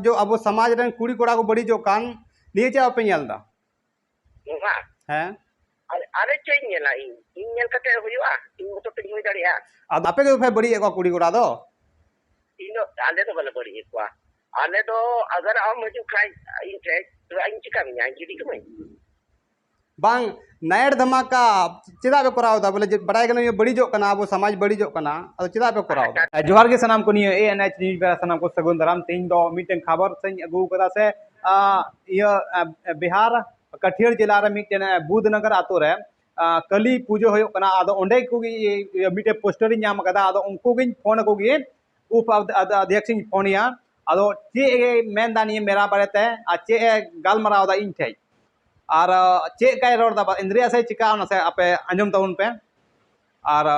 जो अब समाज रन कुड़ी कोड़ा को बड़ी जो कान निये चे आपे नेलदा हैं अरे चेंज नेला इन नेल कते हुआ इन तो पे हुई दाड़िया अब आपे के बड़ी को कुड़ी कोड़ा दो इन आले तो बले बड़ी को आले तो अगर हम हजू खाई इन थे तो इन चिका में इन जिदी को बांग नायर धमाका चिदा पे कराव दा बोले बड़ाई कना ये बड़ी जो कना अब समाज बड़ी जो कना अब चिदा पे कराव दा जोहार के सनाम को निये एएनएच न्यूज बेरा सनाम को सगुन दराम तीन दो मीटिंग खबर सኝ अगु कदा से ये बिहार कठियर जिला रे मीटिंग बुधनगर आतो रे कली पूजो होयो कना आदो ओंडे को मीटे पोस्टर इन नाम कदा आदो उनको गिन फोन को गे उप अध्यक्ष इन फोनिया आदो चे मेन दानी मेरा बारेते आ चे गालमराव दा इन थे और चे काय रोड दा इंद्रिया से चिका ना से आपे अंजम ताउन पे और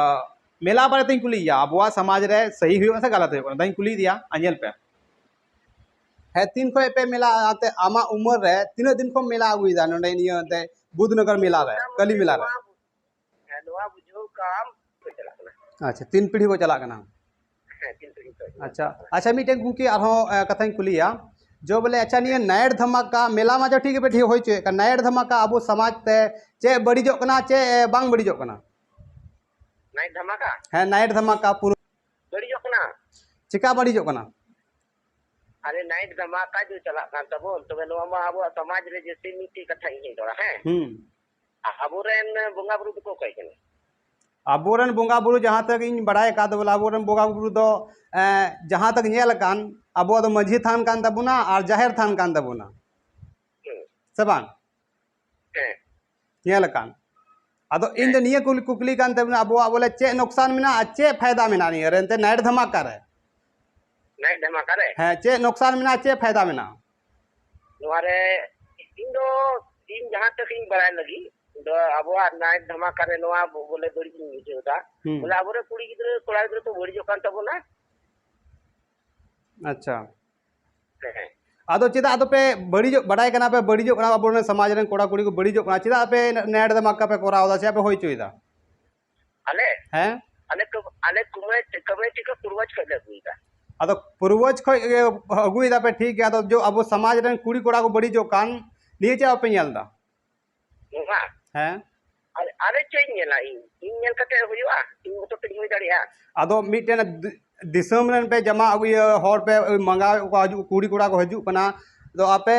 मेला बारे तीन कुली या अबवा समाज रे सही हुयो से गलत हुयो दाइन कुली दिया अंजल पे है तीन को पे मेला आते आमा उम्र रे तीन दिन को मेला आगुई दा नडे नियो ते बुधनगर मेला रे कली मेला रे नवा बुझो काम चला कना अच्छा तीन पीढ़ी को चला कना तीन पीढ़ी अच्छा अच्छा मीटे गुकी आरो कथाई कुलिया जो बोले अच्छा नहीं नायर धमाका मेला में जो ठीक है ठीक हो चे नायर धमाका अब समाज ते चे बड़ी जो कना चे बांग बड़ी जो कना नाइट धमाका है नायर धमाका पूरा बड़ी जो कना चिका बड़ी जो कना अरे नाइट धमाका जो चला कान तबो तबे नो मा अब समाज रे जैसे नीति कथा ही दोरा है अबोरेन बोंगा बुरु को कहि कने अबोरन बोंगा बुरु जहाँ तक इन बड़ाई का बोला अबोरन बोंगा बुरु दो जहाँ तक नेल कान अब दो माझी थान कान तबुना और जाहिर थान कान तबुना सबान नेल कान अदो इन दे निये कुकली कान तबुना अब बोले चे नुकसान मिना चे फायदा मिना नहीं रेनते नाइट धमाका रे नाइट धमाका रे है चे नुकसान मिना चे फायदा मिना नोरे इन जहाँ तक इन बड़ाई लगी दो अब नाइट धमाका रे नोआ बोले बड़ी नीचे होता बोले अब कुड़ी गिद्र कोड़ा गिद्र तो बड़ी जो कान तबुना अच्छा आदो चिदा आदो पे बड़ी जो बड़ाई कना पे बड़ी जो कना अब समाज रे कोड़ा कुड़ी को बड़ी जो कना चिदा पे नाइट धमाका पे कोराव दा से पे होई चुईदा अले हैं अले कमेटी का पूर्वज कर लगुईदा अदो पूर्वज खो अगुईदा पे ठीक है तो जो अब समाज रे कुड़ी कोड़ा को बड़ी जो कान निये चे पे नेलदा हैं अरे चेंज नेला इन नेल कते हुआ इन तो पे हुई दाड़िया अदो मीटेन दिसम रन पे जमा अगुई हर पे मंगा को हजू कुड़ी कोड़ा को हजू कना तो आपे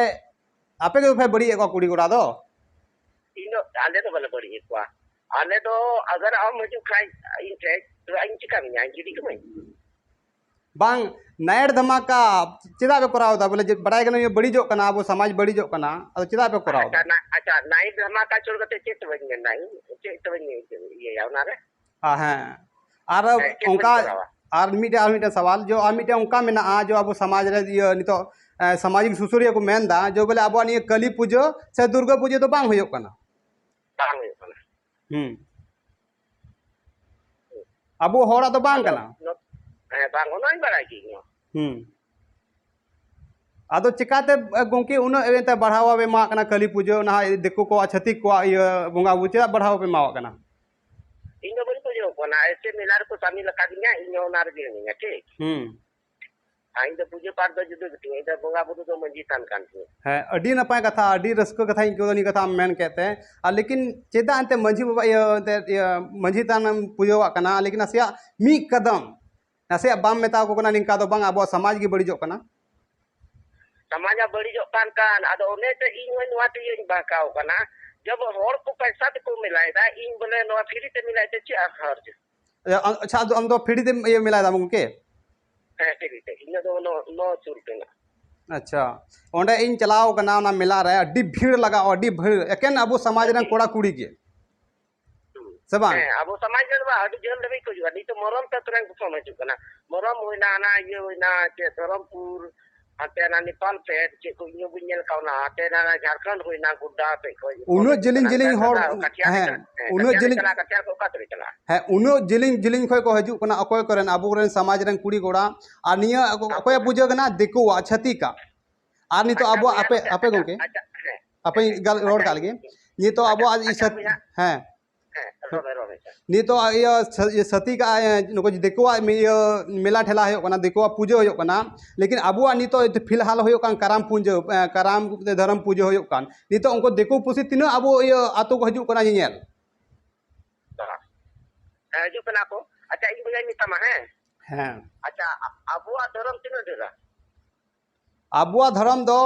आपे के बड़ी को कुड़ी कोड़ा दो इन आले तो बले बड़ी को आले तो अगर हम हजू खाई इन थे तो इन चिका में इन जिदी को बांग नायर धमाका चिदा पे कराव दा बोले बड़ाई कना ये बड़ी जो कना अब समाज बड़ी जो कना अब चिदा पे कराव अच्छा नाइट धमाका छोड़ के चेत बन नहीं चेत बन ये यावना रे हां हैं और उनका और मीटे सवाल जो मीटे उनका में ना जो अब समाज रे ये नितो सामाजिक सुसुरिया को मेन दा जो बोले अब ये कली पूजो से दुर्गा पूजो तो बांग होयो कना अब होड़ा तो बांग कना बांग होना ही बड़ा की आदो चिकाते गोंके उन एते बढ़ावा बे मा कना कली पूजो ना देखो को छतिक को ये बोंगा बुचे बढ़ावा पे मावा कना इन बड़ी पूजो को ना ऐसे मिलार को शामिल लगा दिया इन ओनार दिया ठीक इन तो पूजे पार दो जुदो बिटी इन बोंगा बुदो तो मंजी तान कान है अडी नपाय कथा अडी रस्को कथा इन को कथा मेन कहते हैं लेकिन चेदा अंते मंजी बाबा ये मंजी तान पूजो कना लेकिन असिया मी कदम नसे बाम मेता को कना निका दो बांग अब समाज की बड़ी जो कना समाज बड़ी जो कान आदो ओने ते इन नवा ते इन बाकाव कना जब और को पैसा को मिलाएदा इन बोले नवा फ्री ते मिलाए चे खर्च अच्छा हम तो फ्री ते ये मिलाएदा मुके है फ्री ते इन दो नो चुरटेना अच्छा ओंडे इन चलाओ कना ना मिला रे अड्डी भीड़ लगा अड्डी भीड़ एकेन अब समाज रे कोड़ा कुड़ी के सबा अब समाज रे बा अड्डी जल देबे को जुआ नी तो मरम ततरंग को समझ कना मरम होइना ना ये होइना के धरमपुर आतेना नेपाल पे चे को न्यू बुनियल काउना आतेना झारखंड होइना गुड्डा पे को उनो जिलिंग हर है उनो जिलिंग चला कटिया को कातरे चला है उनो जिलिंग खोय को हजू कना अकोय करन अबो रे समाज रे कुड़ी गोड़ा आ निया अकोय पूजो कना देखो छती का आर नी तो अबो आपे गोंके आपे गल रोड काल के नी तो अबो आज है रोमे रोमे नितो ये सती का नुको दिकुआ मेला ठेला होयो कना दिकुआ पूजा होयो कना लेकिन अबुआ नितो फिलहाल होयो कान कराम पूजा कराम धर्म पूजा होयो कान नितो उनको दिकु पुसी तीना अबो ये आतो को हजू कना ñel हजू कना को अच्छा इन बुझाई मिता है हैं अच्छा अबुआ धर्म तीना डेरा अबुआ धर्म दो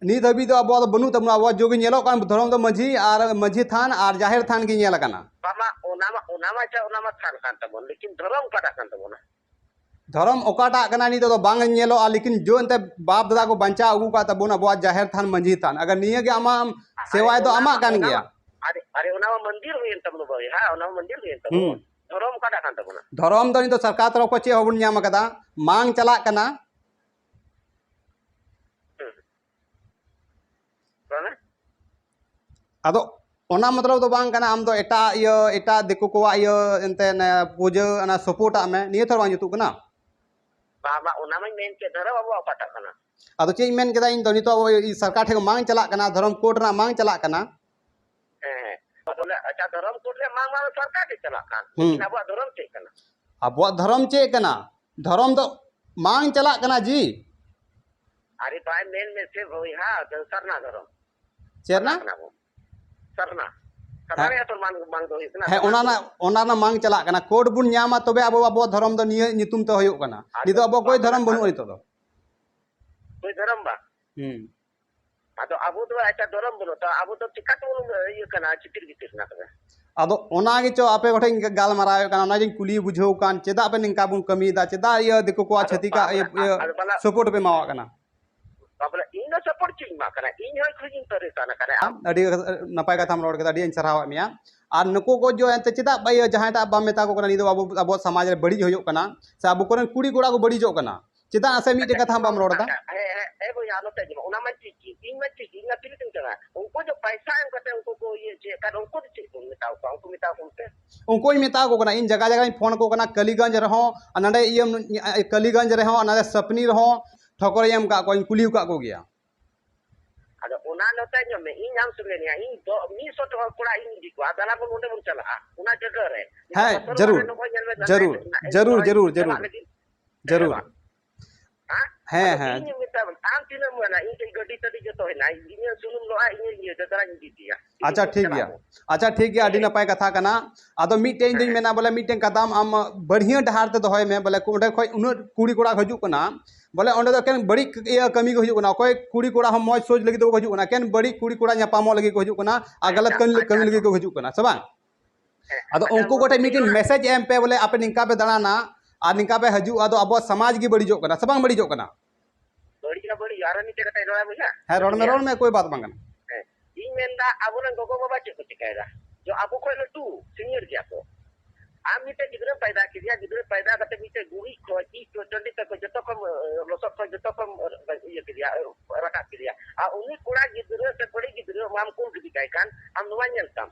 नित हबी दो अबुआ बनु तबना अबुआ जोगी ñelo कान धर्म दो मझी थान और जाहिर थान की ñel कना बामा ओनामा चा ओनामा थान कान तबन लेकिन धर्म काटा कान तबना धर्म ओकाटा कना नितो तो बांग ñelo लेकिन जो अंते बाप दादा को बंचा अगू का तबन अबुआ जाहिर थान मझी थान अगर निये के आमा सेवाय तो आमा कान गया अरे अरे ओनामा मंदिर हुई तबन भाई हां ओनामा मंदिर हुई तबन धर्म काटा कान तबना धर्म दो नितो सरकार तरफ को चे होबन ñam कदा मांग चला कना अदो ओना मतलब तो बांग कना आम दो एटा दिकु को एंते पूजा अना सपोर्ट में निये थोर बांग जुतु कना बाबा ओनामा मेन के धर्म अबुआ काटा कना अदो चे मेन केदा इन दो नितो सरकार ठे मांग चला कना धर्म कोड ना मांग चला कना बोले अच्छा धर्म कोड रे मांग मांग सरकार के चला कान लेकिन अबुआ धर्म चे कना अबुआ धर्म चे कना धर्म तो मांग चला कना जी अरे भाई मेन में से होई हां सरना धर्म चेरना सरना सरना तो मांग दो इतना है ओना मांग चला कना कोड बुन ñama तबे अबो धर्म दो निये नितुम तो होयो कना नितो अबो कोई धर्म बनु नितो दो कोई धर्म बा तो अबो तो अच्छा धर्म बनो तो अबो तो टिकट ये कना चितिर गितिर ना तबे अदो ओना गे चो आपे गोठे गाल मारायो कना ओना जिन कुली बुझो कान चेदा पे निंका बुन कमी दा चेदा ये दिको को छति का ये सपोर्ट पे मावा कना बाबला इन सपोर्ट चिंग मा कना इन होय खुजिन तरे कना कना अडी नपाय कथा हम रोड के अडी सरहाव मिया और नुको को जो एंते चेदा बाय जहाटा बा मेता को कना निदो अबो समाज रे बड़ी होयो कना से अबो कोन कुड़ी गोड़ा को बड़ी जो कना चेदा असे मीटे कथा हम रोड दा ए वो यानो ते जमा उना में ची इन में ची इन फिर तुम चला उनको जो पैसा है कहते उनको को ये जे कर उनको ची तुम मिताओ को उनको मिताओ को उनको ही मिता को कना इन जगह जगह फोन को कना कलीगंज रहो अनडे ये कलीगंज रहो अनडे सपनी रहो ठोकर यम का को कुली का को गया अगर उना नता जो में इन नाम सुने नहीं इन दो मी सो तो कोड़ा इन दी को आदला को मुंडे मुन चला उना जगह रे है जरूर जरूर जरूर जरूर जरूर जरूर है है इन मिता आम तीन मना इन के गड्डी तडी जो तो है ना इन सुनुम लो इन ये जतरा इन दी दिया अच्छा ठीक गया अडी नपाय कथा कना आदो मीटेन दिन मेना बोले मीटेन कदम आम बढ़िया डहार ते दोय में बोले कोडे खय उन कुड़ी कोड़ा हजू कना बोले ओंडे दो केन बड़ी ये कमी को हजू कना कोई कुड़ी कोड़ा हम मौज सोच लगी तो हजू कना केन बड़ी कुड़ी कोड़ा न्यापामो लगी को हजू कना आ गलत कमी लगी को हजू कना सबा आदो उनको गोटे मीटिंग मैसेज एम पे बोले आपे निका पे दड़ाना आ निका पे हजू आदो अब समाज की बड़ी जो कना सबा बड़ी जो कना बड़ी यार नी ते कते रोया बुझा है रोड में कोई बात मांगना इन मेंदा अब न गोगो बाबा चे को चिकायदा जो अब कोई न तू सीनियर क्या को आम मीते गिदरे पैदा करते मीते गुरी को ई तो चंडी तक जतो कम लोसक को जतो कम ये किया रखा किया आ उनी कोड़ा गिदरे से बड़ी गिदरे हम को गिदी काय कान हम नुवा नेलताम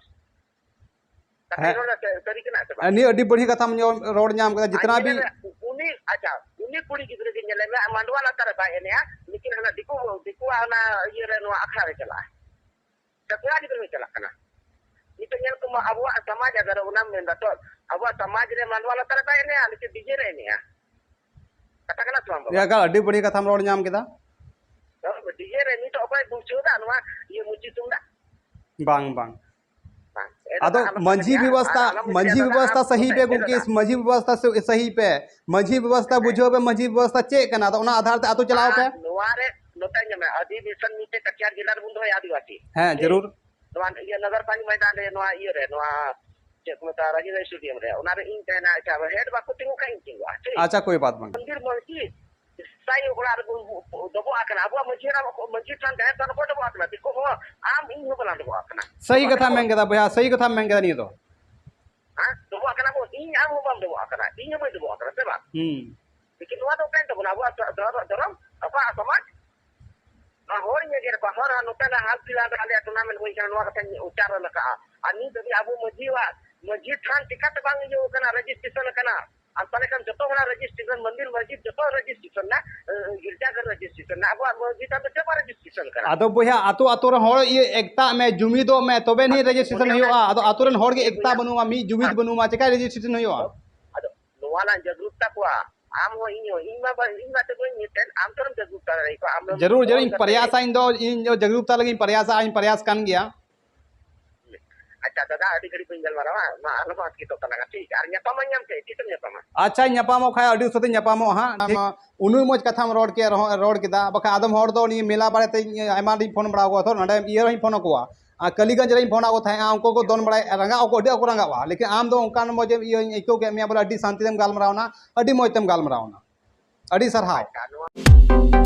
तरीके ना से नि अडी बढ़िया कथा हम रोड नाम का जितना भी उनी अच्छा उनी कुड़ी गिदरे के नेले में मांडवा ला तर बा एने लेकिन हना दिको आना ये रे नो अखड़ा रे चला तकड़ा गिदरे में चला कना itu yang cuma abuah समाज अगर उना में तो abuah समाज रे मानवा ला तर बा एने लेकिन डीजे रे ने katakan tuan bapak ya gal अडी बढ़िया कथा हम रोड नाम केदा तो डीजे रे नी तो ओपय बुचुदा नवा ये मुची तुमदा बांग बांग अदो मंझी व्यवस्था सही पे क्योंकि इस मंझी व्यवस्था से सही पे मंझी व्यवस्था बुझो पे मंझी व्यवस्था चेक करना तो उना आधार ते आतो चलाओ पे नवारे नोता में अधिवेशन नीचे कटियार जिला बुंदो है आदिवासी हैं जरूर नवा ये नगर पालिका मैदान रे नवा ये रे नवा चेक मता राजीव स्टेडियम रे उना रे इन कहना अच्छा हेड बा को तिंगो काइन तिंगो अच्छा कोई बात मांग मंदिर मस्जिद साई ओकरा दबो आकना अब मस्जिद थान है तन को दबो आकना दिको आम इन हो बला दबो आकना सही कथा महंगा भैया सही कथा महंगा नहीं तो हां दबो आकना को इन आम हो बम दबो आकना इन हो दबो आकना सेबा लेकिन नवा तो काइन तो बना अब धर्म apa समाज hor nya ger pa hor anu kana hal pila ale tournament hoy kana nwa kata ucara laka ani jadi abu masjid than tikat bang yo kana registration kana antane kan joto kana registration mandir masjid joto registration na girja gar registration na abu masjid ta joto registration registration करा आदो बोया आतो आतो रे होड़ ये एकता में जुमिदो में तबे नहीं रजिस्ट्रेशन होयो आदो आतो रे होड़ के एकता बनुमा मी जुमिद बनुमा चेका रजिस्ट्रेशन होयो ado nuala jagrutta ko am ho inyo inma ba inma te boy niten am toram jagrutta rai ko am जरूर जरूर इन प्रयास इन जो जागरूकता लगी प्रयास कान गया acha dada adi gari pinjal mara ma alo mas ki to tanaga ठीक ar nyapama nyam ke titam nyapama अच्छा ᱧᱟᱯᱟᱢᱚ ᱠᱷᱟᱭ ᱟᱹᱰᱤ ᱩᱥᱟᱹᱨᱟ ᱧᱟᱯᱟᱢᱚ ᱦᱟᱸᱜ ᱩᱱᱩᱭ ᱢᱚᱡᱽ ᱠᱟᱛᱷᱟᱢ ᱨᱚᱲ ᱠᱮᱫᱟ ᱵᱟᱠᱷᱟᱱ ᱟᱫᱚᱢ ᱦᱚᱲ ᱫᱚ ᱱᱤᱭᱟᱹ ᱢᱮᱞᱟ ᱵᱟᱨᱮᱛᱮ ᱟᱭᱢᱟ ᱫᱤᱱ ᱯᱷᱳᱱ ᱵᱟᱲᱟ ᱠᱚᱣᱟ ᱛᱚ ᱱᱚᱰᱮ ᱤᱭᱟᱹ ᱨᱮᱧ ᱯᱷᱳᱱ ᱟᱠᱚᱣᱟ ᱟᱨ ᱠᱟᱞᱤᱜᱚᱸᱡ ᱨᱮᱧ ᱯᱷᱳᱱ ᱟᱠᱚ ᱛᱟᱦᱮᱸᱜᱼᱟ ᱩᱱᱠᱩ ᱠᱚ ᱫᱚᱱ ᱵᱟᱲᱟᱭ ᱨᱟᱸᱜᱟᱣ ᱟᱠᱚ ᱟᱹᱰᱤ ᱟᱠᱚ ᱨᱟᱸᱜᱟᱣᱟ ᱞᱮᱠᱤᱱ ᱟᱢ ᱫᱚ ᱚᱱᱠᱟᱱ ᱢᱚᱡᱽ ᱤᱭᱟᱹᱧ ᱟᱹᱭᱠᱟᱹᱣ ᱠᱮᱫ ᱢᱮᱭᱟ ᱵᱚᱞᱮ ᱟᱹᱰᱤ ᱥᱟᱱᱛᱤ ᱛᱮᱢ ᱜᱟᱞᱢᱟᱨᱟᱣᱱᱟ ᱟᱹᱰᱤ ᱢᱚᱡᱽ ᱛᱮᱢ ᱜᱟᱞᱢᱟᱨᱟᱣᱱᱟ ᱟᱹᱰᱤ ᱥᱟᱨᱦᱟᱣ